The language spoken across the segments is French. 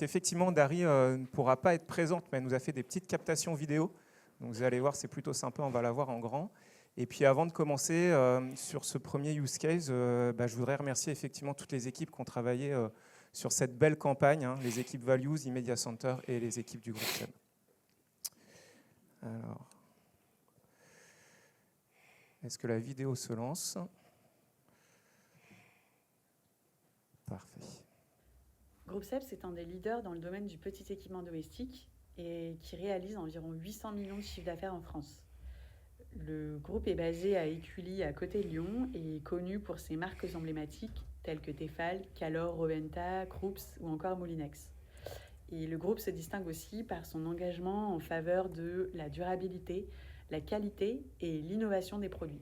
effectivement, Dari ne pourra pas être présente, mais elle nous a fait des petites captations vidéo. Donc vous allez voir, c'est plutôt sympa, on va la voir en grand. Et puis avant de commencer sur ce premier use case, je voudrais remercier effectivement toutes les équipes qui ont travaillé sur cette belle campagne, hein, les équipes Values, eMedia Center et les équipes du groupe SEB. Alors, est-ce que la vidéo se lance ? Parfait. Groupe SEB, c'est un des leaders dans le domaine du petit équipement domestique et qui réalise environ 800 millions de chiffres d'affaires en France. Le groupe est basé à Écully, à côté de Lyon, et est connu pour ses marques emblématiques telles que Tefal, Calor, Roventa, Krups ou encore Moulinex. Et le groupe se distingue aussi par son engagement en faveur de la durabilité, la qualité et l'innovation des produits.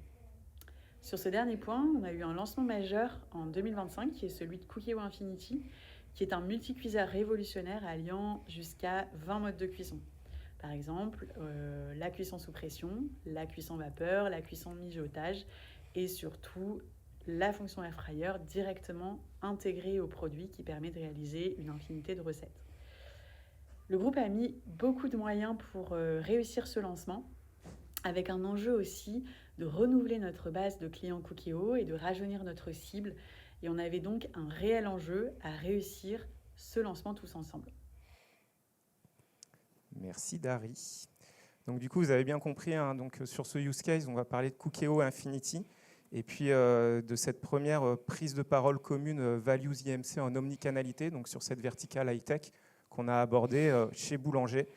Sur ce dernier point, on a eu un lancement majeur en 2025 qui est celui de Cookeo Infinity, qui est un multicuiseur révolutionnaire alliant jusqu'à 20 modes de cuisson. Par exemple, la cuisson sous pression, la cuisson vapeur, la cuisson mijotage et surtout la fonction air fryer directement intégrée au produit qui permet de réaliser une infinité de recettes. Le groupe a mis beaucoup de moyens pour réussir ce lancement, avec un enjeu aussi de renouveler notre base de clients Cookeo et de rajeunir notre cible. Et on avait donc un réel enjeu à réussir ce lancement tous ensemble. Merci Dari. Donc du coup, vous avez bien compris, hein, donc, sur ce use case, on va parler de Cookeo Infinity et puis de cette première prise de parole commune Values IMC en omnicanalité, donc sur cette verticale high-tech qu'on a abordée chez Boulanger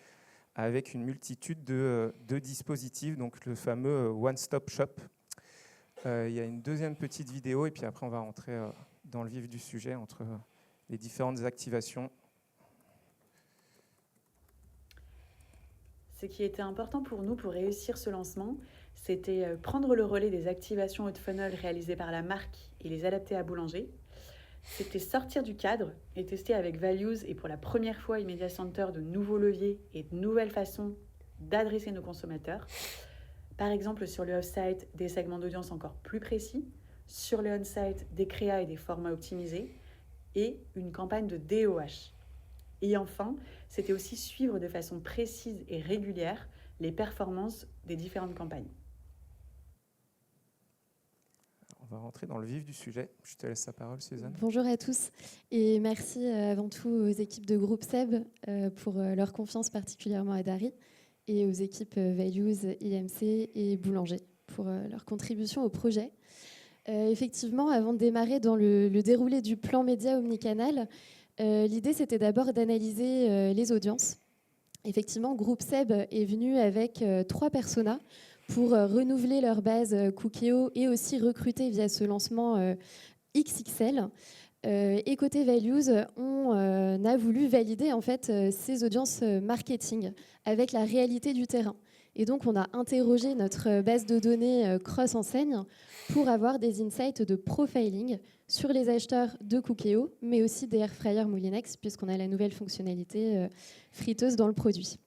avec une multitude de dispositifs, donc le fameux one-stop shop. Il y a une deuxième petite vidéo et puis après on va rentrer dans le vif du sujet entre les différentes activations. Ce qui était important pour nous pour réussir ce lancement, c'était prendre le relais des activations haut de funnel réalisées par la marque et les adapter à Boulanger. C'était sortir du cadre et tester avec Values et pour la première fois eMedia Center de nouveaux leviers et de nouvelles façons d'adresser nos consommateurs. Par exemple, sur le off-site, des segments d'audience encore plus précis, sur le on-site, des créas et des formats optimisés, et une campagne de DOH. Et enfin, c'était aussi suivre de façon précise et régulière les performances des différentes campagnes. On va rentrer dans le vif du sujet. Je te laisse la parole, Suzanne. Bonjour à tous et merci avant tout aux équipes de groupe SEB pour leur confiance, particulièrement à Dari, et aux équipes Values, IMC et Boulanger pour leur contribution au projet. Effectivement, avant de démarrer dans le déroulé du plan média omnicanal, l'idée c'était d'abord d'analyser les audiences. Effectivement, groupe SEB est venu avec 3 personas pour renouveler leur base Cookeo et aussi recruter via ce lancement XXL. Et côté Values, on a voulu valider en fait ces audiences marketing avec la réalité du terrain. Et donc, on a interrogé notre base de données cross-enseigne pour avoir des insights de profiling sur les acheteurs de Cookeo, mais aussi des air fryers Moulinex, puisqu'on a la nouvelle fonctionnalité friteuse dans le produit.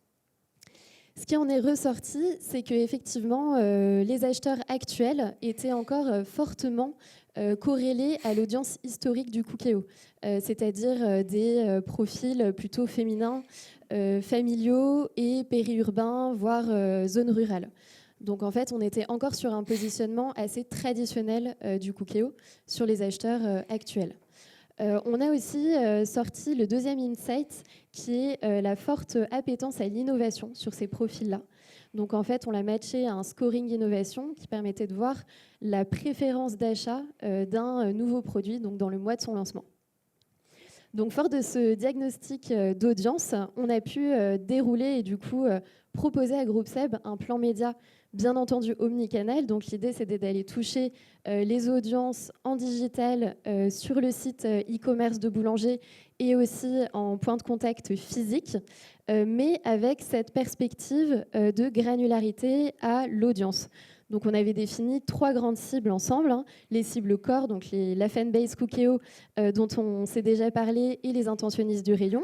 Ce qui en est ressorti, c'est qu'effectivement, les acheteurs actuels étaient encore fortement corrélés à l'audience historique du Cookeo, c'est-à-dire des profils plutôt féminins, familiaux et périurbains, voire zones rurales. Donc en fait, on était encore sur un positionnement assez traditionnel du Cookeo sur les acheteurs actuels. On a aussi sorti le deuxième insight qui est la forte appétence à l'innovation sur ces profils-là. Donc en fait, on l'a matché à un scoring innovation qui permettait de voir la préférence d'achat d'un nouveau produit donc dans le mois de son lancement. Donc fort de ce diagnostic d'audience, on a pu dérouler et du coup proposer à Groupe SEB un plan média bien entendu omnicanal. Donc l'idée c'était d'aller toucher les audiences en digital sur le site e-commerce de Boulanger et aussi en point de contact physique, mais avec cette perspective de granularité à l'audience. Donc on avait défini 3 grandes cibles ensemble, hein. Les cibles core, donc la fanbase Cookeo dont on s'est déjà parlé, et les intentionnistes du rayon.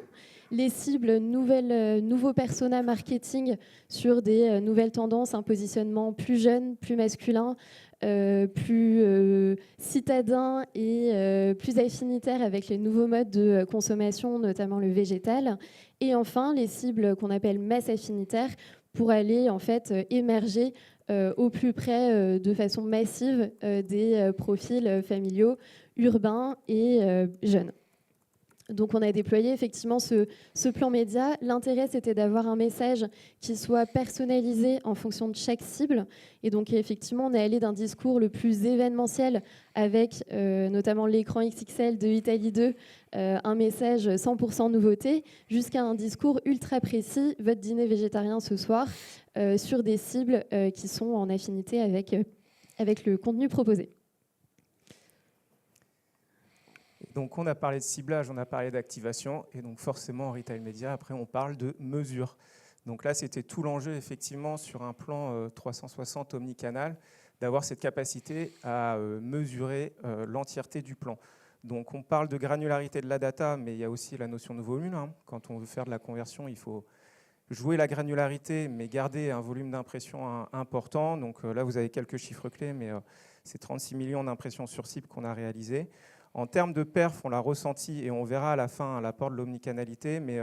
les cibles, nouveaux personas marketing sur des nouvelles tendances, un positionnement plus jeune, plus masculin, plus citadin et plus affinitaire avec les nouveaux modes de consommation, notamment le végétal. Et enfin, les cibles qu'on appelle masse affinitaire pour aller en fait émerger au plus près de façon massive des profils familiaux, urbains et jeunes. Donc on a déployé effectivement ce plan média. L'intérêt, c'était d'avoir un message qui soit personnalisé en fonction de chaque cible. Et donc effectivement, on est allé d'un discours le plus événementiel avec notamment l'écran XXL de Italie 2, un message 100% nouveauté, jusqu'à un discours ultra précis, votre dîner végétarien ce soir, sur des cibles qui sont en affinité avec le contenu proposé. Donc on a parlé de ciblage, on a parlé d'activation, et donc forcément en retail média, après on parle de mesure. Donc là c'était tout l'enjeu effectivement sur un plan 360 omnicanal, d'avoir cette capacité à mesurer l'entièreté du plan. Donc on parle de granularité de la data, mais il y a aussi la notion de volume. Hein. Quand on veut faire de la conversion, il faut jouer la granularité, mais garder un volume d'impression important. Donc là vous avez quelques chiffres clés, mais c'est 36 millions d'impressions sur cible qu'on a réalisées. En termes de perf, on l'a ressenti et on verra à la fin l'apport de l'omnicanalité, mais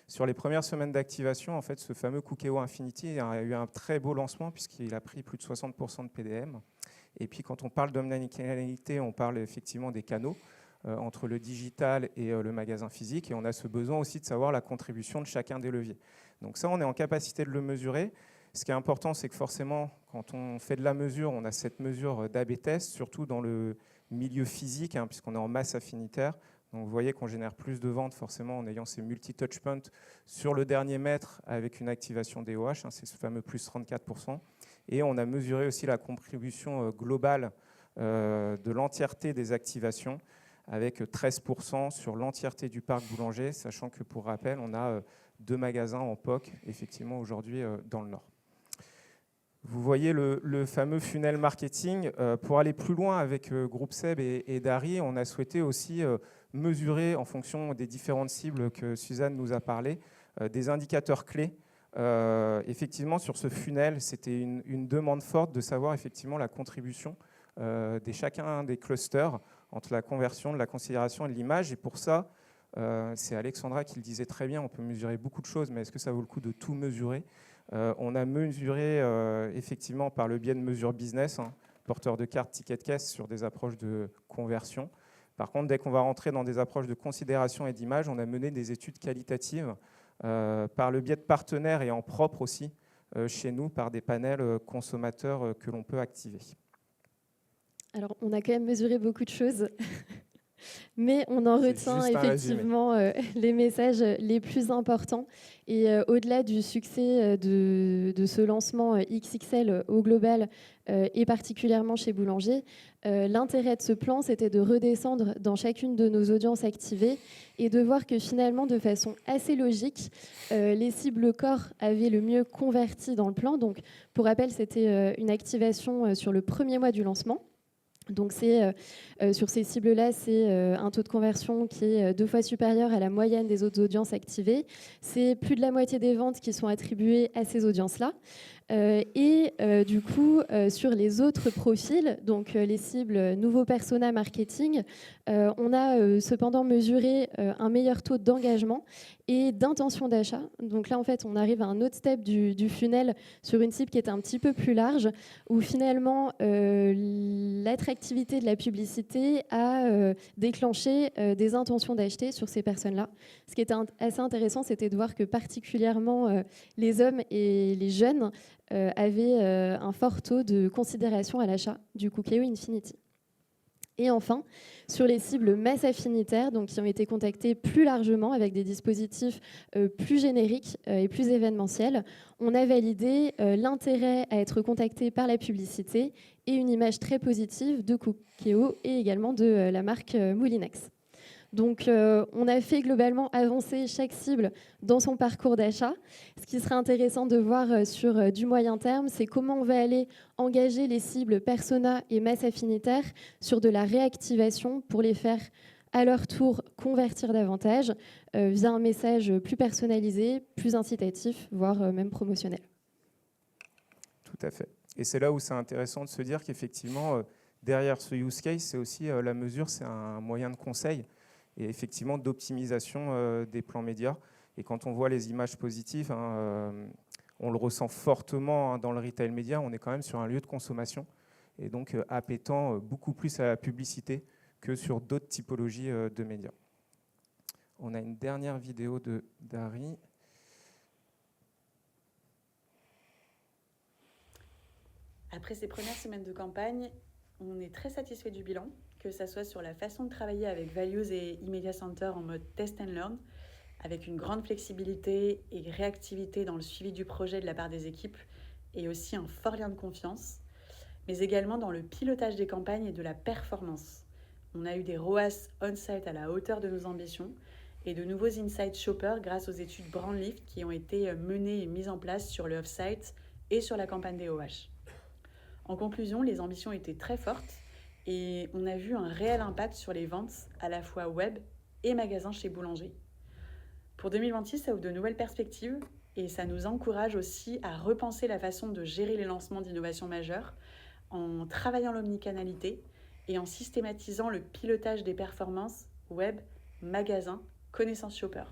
sur les premières semaines d'activation, en fait, ce fameux Cookéo Infinity a eu un très beau lancement puisqu'il a pris plus de 60% de PDM. Et puis quand on parle d'omnicanalité, on parle effectivement des canaux entre le digital et le magasin physique, et on a ce besoin aussi de savoir la contribution de chacun des leviers. Donc ça, on est en capacité de le mesurer. Ce qui est important, c'est que forcément, quand on fait de la mesure, on a cette mesure d'A/B test, surtout dans le milieu physique, hein, puisqu'on est en masse affinitaire. Donc vous voyez qu'on génère plus de ventes forcément en ayant ces multi-touchpoints sur le dernier mètre avec une activation DOH, hein, c'est ce fameux plus 34%. Et on a mesuré aussi la contribution globale de l'entièreté des activations avec 13% sur l'entièreté du parc boulanger, sachant que pour rappel, on a 2 magasins en POC effectivement aujourd'hui dans le Nord. Vous voyez le fameux funnel marketing. Pour aller plus loin avec Groupe Seb et Dari, on a souhaité aussi mesurer en fonction des différentes cibles que Suzanne nous a parlé, des indicateurs clés. Effectivement, sur ce funnel, c'était une demande forte de savoir effectivement la contribution de chacun des clusters entre la conversion, de la considération et de l'image. Et pour ça, c'est Alexandra qui le disait très bien, on peut mesurer beaucoup de choses, mais est-ce que ça vaut le coup de tout mesurer ? On a mesuré effectivement par le biais de mesures business, hein, porteur de carte, ticket de caisse sur des approches de conversion. Par contre, dès qu'on va rentrer dans des approches de considération et d'image, on a mené des études qualitatives par le biais de partenaires et en propre aussi chez nous par des panels consommateurs que l'on peut activer. Alors, on a quand même mesuré beaucoup de choses. Mais on en retient effectivement les messages les plus importants. Et au-delà du succès de ce lancement XXL au global, et particulièrement chez Boulanger, l'intérêt de ce plan, c'était de redescendre dans chacune de nos audiences activées et de voir que finalement, de façon assez logique, les cibles corps avaient le mieux converti dans le plan. Donc, pour rappel, c'était une activation sur le premier mois du lancement. Donc sur ces cibles-là, c'est un taux de conversion qui est 2 fois supérieur à la moyenne des autres audiences activées. C'est plus de la moitié des ventes qui sont attribuées à ces audiences-là. Du coup, sur les autres profils, donc les cibles nouveaux persona marketing, on a cependant mesuré un meilleur taux d'engagement et d'intention d'achat. Donc là, en fait, on arrive à un autre step du funnel sur une cible qui est un petit peu plus large, où finalement, l'attractivité de la publicité a déclenché des intentions d'acheter sur ces personnes-là. Ce qui était assez intéressant, c'était de voir que particulièrement les hommes et les jeunes avaient un fort taux de considération à l'achat du Cookéo Infinity. Et enfin, sur les cibles masse affinitaires, donc qui ont été contactées plus largement avec des dispositifs plus génériques et plus événementiels, on a validé l'intérêt à être contacté par la publicité et une image très positive de Cookéo et également de la marque Moulinex. Donc, on a fait globalement avancer chaque cible dans son parcours d'achat. Ce qui serait intéressant de voir sur du moyen terme, c'est comment on va aller engager les cibles persona et masse affinitaire sur de la réactivation pour les faire à leur tour convertir davantage via un message plus personnalisé, plus incitatif, voire même promotionnel. Tout à fait. Et c'est là où c'est intéressant de se dire qu'effectivement, derrière ce use case, c'est aussi la mesure, c'est un moyen de conseil et effectivement d'optimisation des plans médias. Et quand on voit les images positives, on le ressent fortement dans le retail média, on est quand même sur un lieu de consommation et donc appétant beaucoup plus à la publicité que sur d'autres typologies de médias. On a une dernière vidéo de Dari. Après ces premières semaines de campagne, on est très satisfait du bilan, que ce soit sur la façon de travailler avec Values et eMedia Center en mode test and learn, avec une grande flexibilité et réactivité dans le suivi du projet de la part des équipes et aussi un fort lien de confiance, mais également dans le pilotage des campagnes et de la performance. On a eu des ROAS on-site à la hauteur de nos ambitions et de nouveaux Insight Shoppers grâce aux études Brandlift qui ont été menées et mises en place sur le off-site et sur la campagne des OH. En conclusion, les ambitions étaient très fortes et on a vu un réel impact sur les ventes à la fois web et magasins chez Boulanger. Pour 2026, ça ouvre de nouvelles perspectives et ça nous encourage aussi à repenser la façon de gérer les lancements d'innovations majeures en travaillant l'omnicanalité et en systématisant le pilotage des performances web, magasins, connaissance shopper.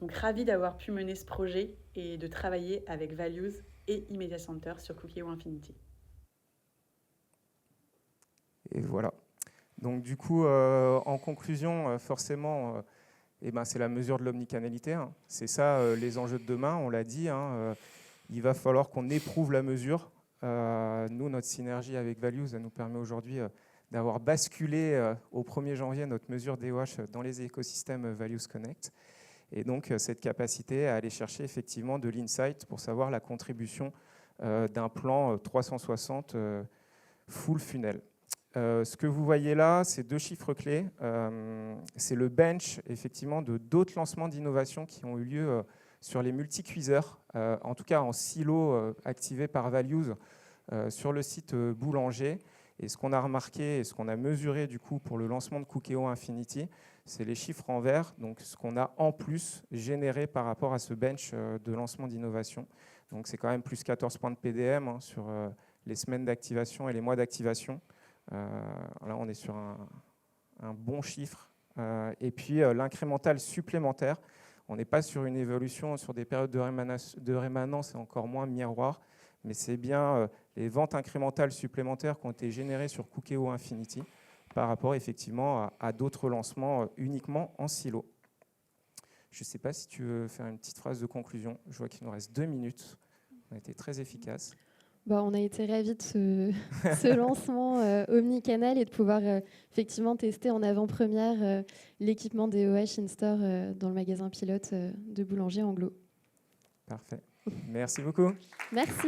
Donc ravi d'avoir pu mener ce projet et de travailler avec Values et eMedia Center sur Cookieo Infinity. Et voilà. Donc du coup, en conclusion, forcément, c'est la mesure de l'omnicanalité. Hein. C'est ça les enjeux de demain, on l'a dit. Il va falloir qu'on éprouve la mesure. Nous, notre synergie avec Values, ça nous permet aujourd'hui d'avoir basculé au 1er janvier notre mesure DOH dans les écosystèmes Values Connect. Et donc, cette capacité à aller chercher effectivement de l'insight pour savoir la contribution d'un plan 360 full funnel. Ce que vous voyez là, c'est 2 chiffres clés. C'est le bench effectivement de d'autres lancements d'innovation qui ont eu lieu sur les multi-cuiseurs, en tout cas en silo activés par Values sur le site Boulanger. Et ce qu'on a remarqué et ce qu'on a mesuré du coup pour le lancement de Cookieo Infinity, c'est les chiffres en vert, donc ce qu'on a en plus généré par rapport à ce bench de lancement d'innovation. Donc c'est quand même plus 14 points de PDM sur les semaines d'activation et les mois d'activation. Là, on est sur un bon chiffre. Et puis l'incrémental supplémentaire, on n'est pas sur une évolution sur des périodes de rémanence et encore moins miroir, mais c'est bien les ventes incrémentales supplémentaires qui ont été générées sur Cookieo Infinity par rapport effectivement à d'autres lancements uniquement en silo. Je ne sais pas si tu veux faire une petite phrase de conclusion. Je vois qu'il nous reste 2 minutes. On a été très efficace. On a été ravis de ce lancement omnicanal et de pouvoir effectivement tester en avant-première l'équipement des OH in-store dans le magasin pilote de Boulanger Anglo. Parfait. Merci beaucoup. Merci.